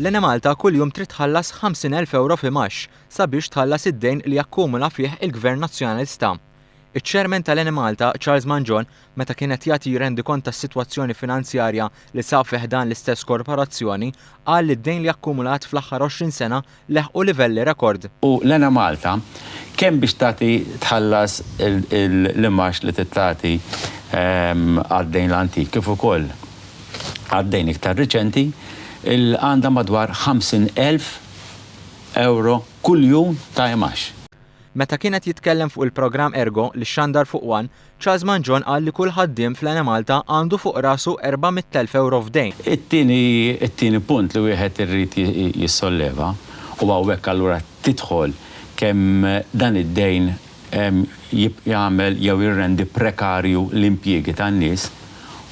Lena Malta kuljum trid tħallas 50,000 euro f'imax sabiex tħallas id-dejn li jakkumula fih il-Gvern Nazzjonalista. Iċ-Chairman tal-Lena Malta, Charles Manjon, meta kienet jagħti rendikont tas-sitwazzjoni finanzjarja li sab fih dan l-istess korporazzjoni, qal li d-dejn li akkumulat fl-aħħar 20 sena leħqu livelli rekord. U Lena Malta kemm biex tagħti tħallas l-imax li tagħti għad-dejn l-antik kif ukoll għad-dejn iktar riċenti għandha madwar 50,000 euro kuljum ta' imax. Meta kienet jitkellem fuq il-programm Ergo li xandar fuq One, Charles Manjon qal li kull ħaddiem fl-Lena Malta għandu fuq rasu 400,000 euro f'dejn. It-tieni punt li wieħed irrid jissolleva u hawnhekk allura tidħol kemm dan id-dejn jagħmel jew jirrendi prekarju l-impjiegi tan-nies.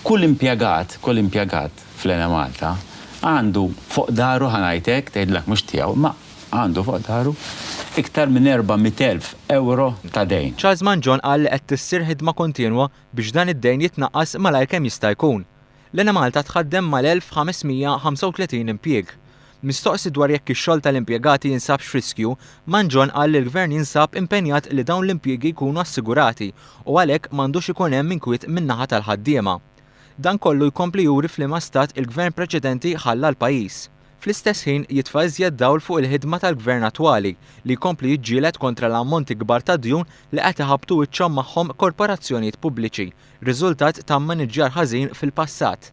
Kull impjegat fl-Lena Malta għandu fuq daru ħanajtek tgħidlek mhux tiegħu, ma għandu fuq daru iktar minn 400,000 euro ta' dejn. Charles Manjon qal li qed tissir ħidma kontinwa biex dan id-dejn jitnaqqas malajr kemm jista' jkun. Lena Malta tħaddem mal-1535 impjieg. Mistoqsi dwar jekk ix-xogħol tal-impjegati jinsab f'riskju, Manjon qal li l-Gvern jinsab impenjat li dawn l-impjiegi jkunu assigurati u għalhekk m'għandux ikun hemm inkwiet min-naħa tal-ħaddiema. Dan kollu jkompli juri f'liema stat il-Gvern preċedenti ħalla l-pajjiż. Fl-istess ħin jitfa' iżjed dawl fuq il-ħidma tal-Gvern attwali li jkompli jiġġieled kontra l-ammonti kbar ta' djun li qed iħabbtu wiċċhom magħhom korporazzjonijiet pubbliċi, riżultat ta' maniġġjar ħażin fil-passat.